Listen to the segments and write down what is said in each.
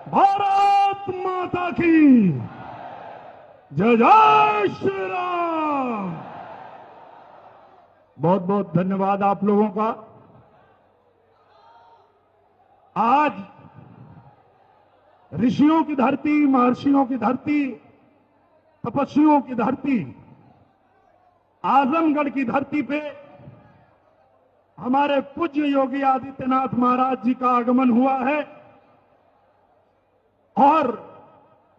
भारत माता की जय जय श्री राम। बहुत बहुत धन्यवाद आप लोगों का। आज ऋषियों की धरती, महर्षियों की धरती, तपस्वियों की धरती, आजमगढ़ की धरती पे हमारे पूज्य योगी आदित्यनाथ महाराज जी का आगमन हुआ है। और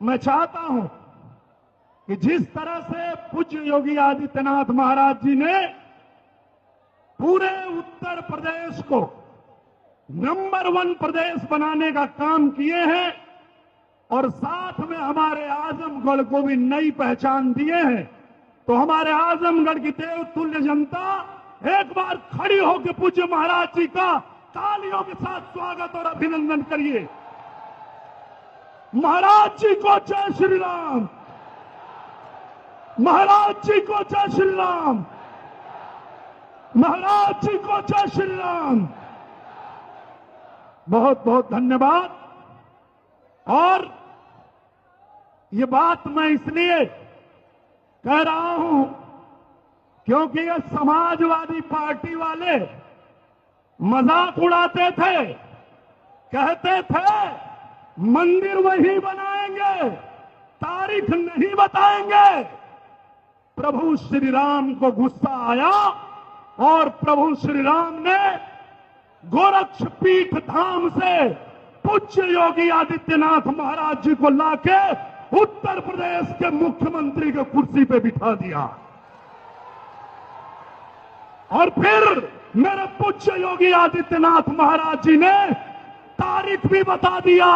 मैं चाहता हूं कि जिस तरह से पूज्य योगी आदित्यनाथ महाराज जी ने पूरे उत्तर प्रदेश को नंबर 1 प्रदेश बनाने का काम किए हैं और साथ में हमारे आजमगढ़ को भी नई पहचान दिए हैं, तो हमारे आजमगढ़ की देवतुल्य जनता एक बार खड़ी होकर पूज्य महाराज जी का तालियों के साथ स्वागत और अभिनंदन करिए। महाराज जी को जय श्री राम, महाराज जी को जय श्री राम, महाराज जी को जय श्री राम। बहुत बहुत धन्यवाद। और ये बात मैं इसलिए कह रहा हूं क्योंकि ये समाजवादी पार्टी वाले मजाक उड़ाते थे, कहते थे मंदिर वही बनाएंगे, तारीख नहीं बताएंगे। प्रभु श्री राम को गुस्सा आया और प्रभु श्री राम ने गोरक्षपीठ धाम से पूज्य योगी आदित्यनाथ महाराज जी को लाके उत्तर प्रदेश के मुख्यमंत्री की कुर्सी पे बिठा दिया। और फिर मेरे पूज्य योगी आदित्यनाथ महाराज जी ने तारीख भी बता दिया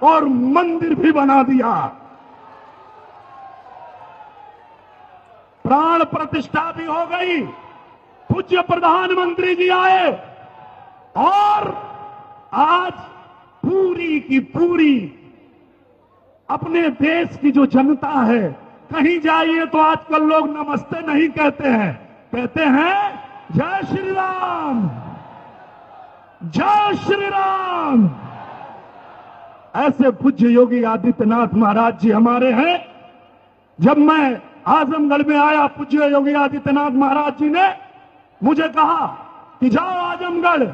और मंदिर भी बना दिया। प्राण प्रतिष्ठा भी हो गई। पूज्य प्रधानमंत्री जी आए और आज पूरी की पूरी अपने देश की जो जनता है, कहीं जाइए तो आजकल लोग नमस्ते नहीं कहते हैं, कहते हैं जय श्री राम, जय श्री राम। ऐसे पूज्य योगी आदित्यनाथ महाराज जी हमारे हैं। जब मैं आजमगढ़ में आया, पूज्य योगी आदित्यनाथ महाराज जी ने मुझे कहा कि जाओ आजमगढ़,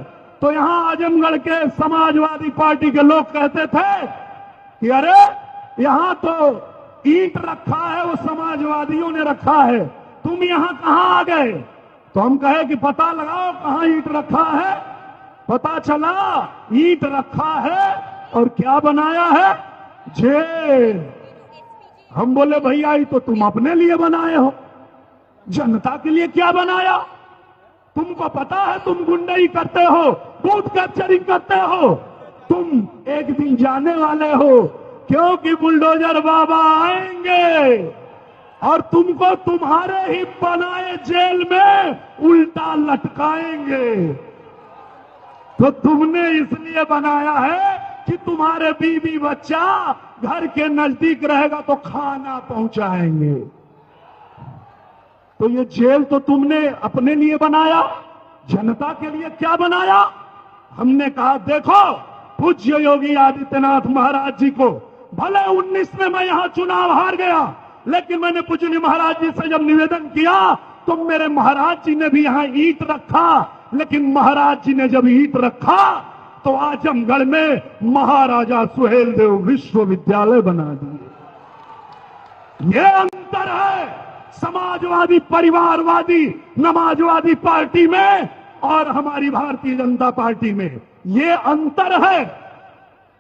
तो यहां आजमगढ़ के समाजवादी पार्टी के लोग कहते थे कि अरे यहां तो ईंट रखा है, वो समाजवादियों ने रखा है, तुम यहां कहां आ गए? तो हम कहे कि पता लगाओ कहां ईंट रखा है। पता चला ईंट रखा है और क्या बनाया है? जेल। हम बोले भैया ये तो तुम अपने लिए बनाए हो, जनता के लिए क्या बनाया? तुमको पता है तुम गुंडाई करते हो, बूथ कैप्चरिंग करते हो, तुम एक दिन जाने वाले हो, क्योंकि बुलडोजर बाबा आएंगे और तुमको तुम्हारे ही बनाए जेल में उल्टा लटकाएंगे। तो तुमने इसलिए बनाया है कि तुम्हारे बीवी बच्चा घर के नजदीक रहेगा तो खाना पहुंचाएंगे। तो ये जेल तो तुमने अपने लिए बनाया, जनता के लिए क्या बनाया? हमने कहा देखो पूज्य योगी आदित्यनाथ महाराज जी को, भले 19 में मैं यहां चुनाव हार गया, लेकिन मैंने पूज्य महाराज जी से जब निवेदन किया तो मेरे महाराज जी ने भी यहां ईंट रखा, लेकिन महाराज जी ने जब ईंट रखा तो आजमगढ़ में महाराजा सुहेलदेव विश्वविद्यालय बना दिए। ये अंतर है समाजवादी, परिवारवादी, नमाजवादी पार्टी में और हमारी भारतीय जनता पार्टी में, ये अंतर है।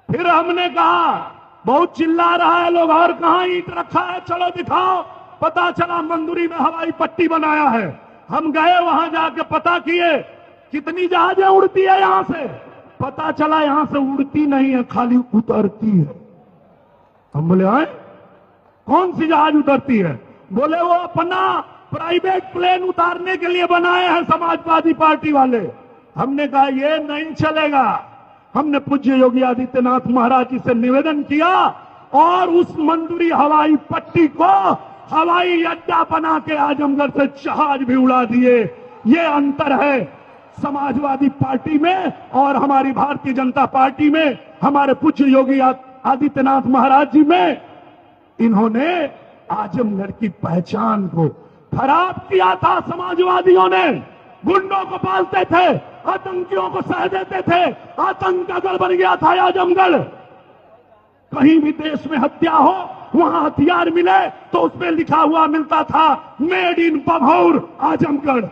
फिर हमने कहा बहुत चिल्ला रहा है लोग, और कहां ईंट रखा है, चलो दिखाओ। पता चला मंदुरी में हवाई पट्टी बनाया है। हम गए वहां जाके पता किए कितनी जहाजें उड़ती है यहां से, पता चला यहां से उड़ती नहीं है, खाली उतरती है। हम बोले आए कौन सी जहाज उतरती है? बोले वो अपना प्राइवेट प्लेन उतारने के लिए बनाए हैं समाजवादी पार्टी वाले। हमने कहा ये नहीं चलेगा। हमने पूज्य योगी आदित्यनाथ महाराज जी से निवेदन किया और उस मंदुरी हवाई पट्टी को हवाई अड्डा बना के आजमगढ़ से जहाज भी उड़ा दिए। ये अंतर है समाजवादी पार्टी में और हमारी भारतीय जनता पार्टी में। हमारे पूज्य योगी आदित्यनाथ महाराज जी में इन्होंने आजमगढ़ की पहचान को खराब किया था। समाजवादियों ने गुंडों को पालते थे, आतंकियों को सह देते थे, आतंक का गढ़ बन गया था आजमगढ़। कहीं भी देश में हत्या हो, वहां हथियार मिले तो उसमें लिखा हुआ मिलता था मेड इन बभौर आजमगढ़।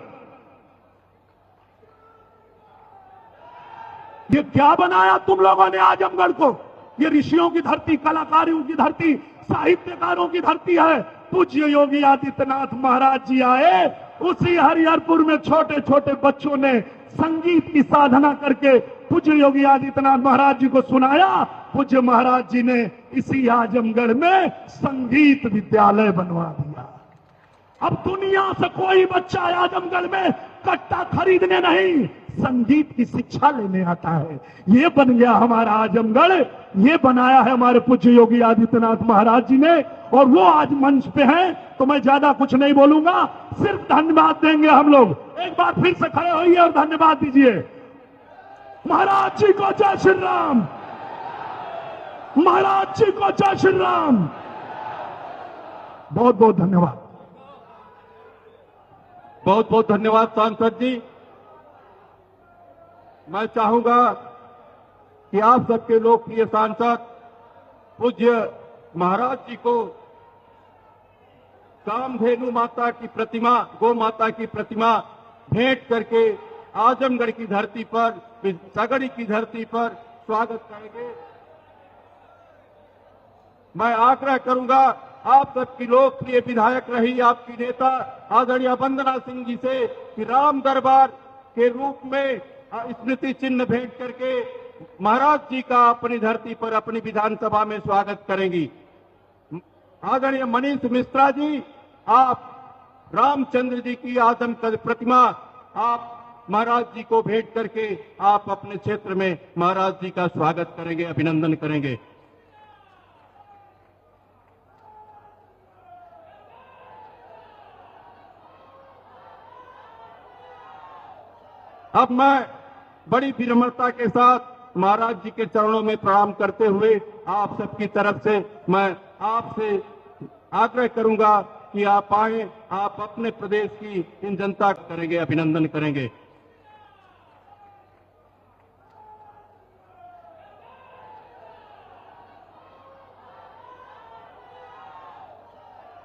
ये क्या बनाया तुम लोगों ने आजमगढ़ को? ये ऋषियों की धरती, कलाकारों की धरती, साहित्यकारों की धरती है। पूज्य योगी आदित्यनाथ महाराज जी आए, उसी हरिहरपुर में छोटे छोटे बच्चों ने संगीत की साधना करके पूज्य योगी आदित्यनाथ महाराज जी को सुनाया। पूज्य महाराज जी ने इसी आजमगढ़ में संगीत विद्यालय बनवा दिया। अब दुनिया से कोई बच्चा आजमगढ़ में कट्टा खरीदने नहीं, संगीत की शिक्षा लेने आता है। ये बन गया हमारा आजमगढ़, ये बनाया है हमारे पूज्य योगी आदित्यनाथ महाराज जी ने। और वो आज मंच पे हैं, तो मैं ज्यादा कुछ नहीं बोलूंगा, सिर्फ धन्यवाद देंगे हम लोग। एक बार फिर से खड़े होइए और धन्यवाद दीजिए। महाराज जी को जय श्री राम, महाराज जी को जय श्री राम। बहुत बहुत धन्यवाद। बहुत बहुत धन्यवाद सांसद जी। मैं चाहूंगा कि आप सबके लोकप्रिय सांसद पूज्य महाराज जी को कामधेनु माता की प्रतिमा, गौ माता की प्रतिमा भेंट करके आजमगढ़ की धरती पर, सगड़ी की धरती पर स्वागत करेंगे। मैं आग्रह करूंगा आप सबकी लोकप्रिय विधायक रही आपकी नेता आदरणीय वंदना सिंह जी से कि राम दरबार के रूप में स्मृति चिन्ह भेंट करके महाराज जी का अपनी धरती पर अपनी विधानसभा में स्वागत करेंगी। आदरणीय मनीष मिश्रा जी, आप रामचंद्र जी की आजमगढ़ प्रतिमा आप महाराज जी को भेंट करके आप अपने क्षेत्र में महाराज जी का स्वागत करेंगे, अभिनंदन करेंगे। अब मैं बड़ी विनम्रता के साथ महाराज जी के चरणों में प्रणाम करते हुए आप सबकी तरफ से मैं आपसे आग्रह करूंगा कि आप आए, आप अपने प्रदेश की इन जनता करेंगे, अभिनंदन करेंगे।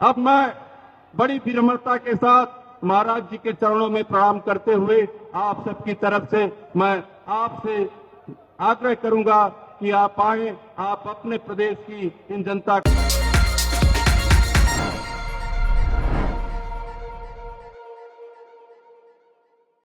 अब मैं बड़ी विनम्रता के साथ महाराज जी के चरणों में प्रणाम करते हुए आप सबकी तरफ से मैं आपसे आग्रह करूंगा कि आप आए, आप अपने प्रदेश की इन जनता